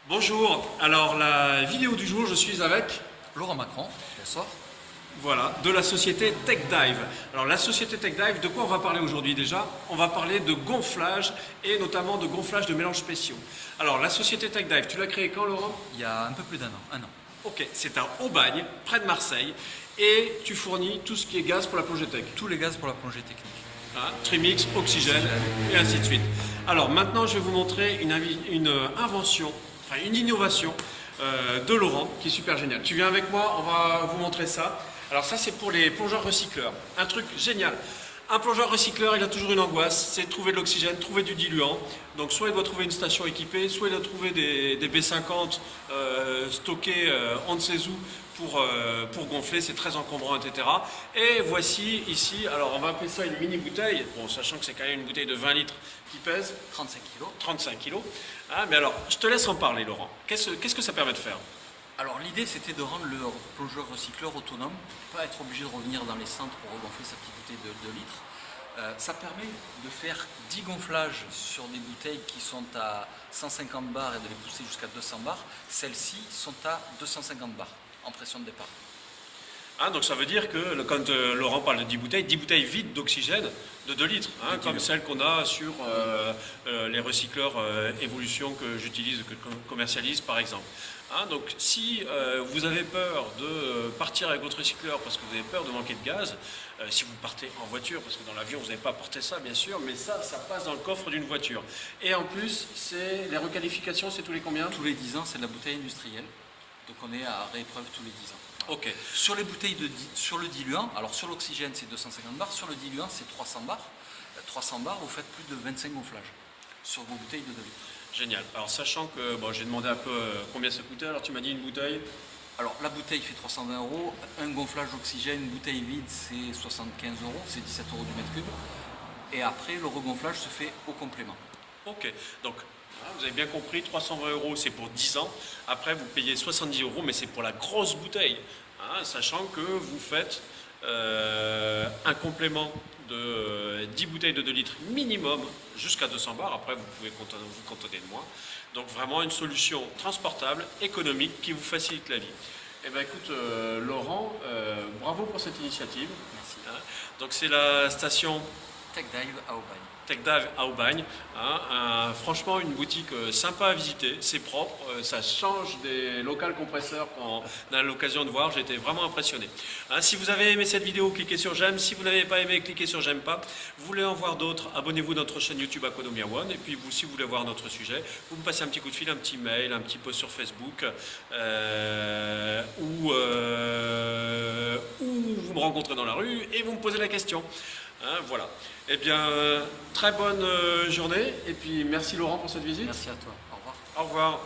Bonjour, alors la vidéo du jour, je suis avec, Laurent Macron, bonsoir. voilà, de la société TechDive. Alors la société TechDive, de quoi on va parler aujourd'hui déjà? On va parler de gonflage et notamment de gonflage de mélanges spéciaux. Alors la société TechDive, tu l'as créée quand, Laurent? Il y a un peu plus d'un an, un an. Ok, c'est à Aubagne, près de Marseille, et tu fournis tout ce qui est gaz pour la plongée tech. Tous les gaz pour la plongée technique. Hein, trimix, oxygène, et ainsi de suite. Alors maintenant, je vais vous montrer une invention, enfin une innovation de Laurent qui est super géniale. Tu viens avec moi, on va vous montrer ça. Alors ça, c'est pour les plongeurs recycleurs. Un truc génial. Un plongeur recycleur, il a toujours une angoisse, c'est trouver de l'oxygène, trouver du diluant. Donc soit il doit trouver une station équipée, soit il doit trouver des B50 stockés on ne sait où pour gonfler, c'est très encombrant, etc. Et voici ici, alors on va appeler ça une mini bouteille, bon, sachant que c'est quand même une bouteille de 20 litres qui pèse 35 kilos. 35 kilos. Ah, mais alors, je te laisse en parler, Laurent. Qu'est-ce que ça permet de faire? Alors l'idée c'était de rendre le plongeur recycleur autonome, pas être obligé de revenir dans les centres pour regonfler sa petite bouteille de 2 litres. Ça permet de faire 10 gonflages sur des bouteilles qui sont à 150 bars et de les pousser jusqu'à 200 bars. Celles-ci sont à 250 bars en pression de départ. Ah, donc ça veut dire que quand Laurent parle de 10 bouteilles vides d'oxygène de 2 litres, hein, comme celles qu'on a sur les recycleurs Evolution que j'utilise, que je commercialise par exemple. Hein, donc si vous avez peur de partir avec votre recycleur parce que vous avez peur de manquer de gaz, si vous partez en voiture, parce que dans l'avion vous n'avez pas porté ça bien sûr, mais ça passe dans le coffre d'une voiture. Et en plus, les requalifications, c'est tous les combien? Tous les 10 ans, c'est de la bouteille industrielle. Donc on est à réépreuve tous les 10 ans. Ok. Sur les bouteilles sur le diluant, alors sur l'oxygène c'est 250 bars, sur le diluant c'est 300 bars. 300 bars, vous faites plus de 25 gonflages sur vos bouteilles de 2 litres. Génial. Alors sachant que bon, j'ai demandé un peu combien ça coûtait, alors tu m'as dit une bouteille. Alors la bouteille fait 320 €, un gonflage d'oxygène, une bouteille vide c'est 75 €, c'est 17 € du mètre cube. Et après le regonflage se fait au complément. Ok, donc vous avez bien compris, 320 € c'est pour 10 ans. Après, vous payez 70 €, mais c'est pour la grosse bouteille. Hein, sachant que vous faites un complément de 10 bouteilles de 2 litres minimum jusqu'à 200 bars. Après, vous pouvez vous contenter de moins. Donc vraiment une solution transportable, économique, qui vous facilite la vie. Eh bien écoute, Laurent, bravo pour cette initiative. Merci. Hein, donc c'est la station TechDive à Aubagne. TechDive à Aubagne, hein, franchement une boutique sympa à visiter, c'est propre, ça change des locales compresseurs qu'on a l'occasion de voir, j'ai été vraiment impressionné. Hein, si vous avez aimé cette vidéo, cliquez sur j'aime, si vous n'avez pas aimé, cliquez sur j'aime pas. Vous voulez en voir d'autres, abonnez-vous à notre chaîne YouTube Aquanomia One, et puis vous, si vous voulez voir notre sujet, vous me passez un petit coup de fil, un petit mail, un petit post sur Facebook, ou vous me rencontrez dans la rue et vous me posez la question. Hein, voilà. Eh bien, très bonne journée et puis merci Laurent pour cette visite. Merci à toi. Au revoir. Au revoir.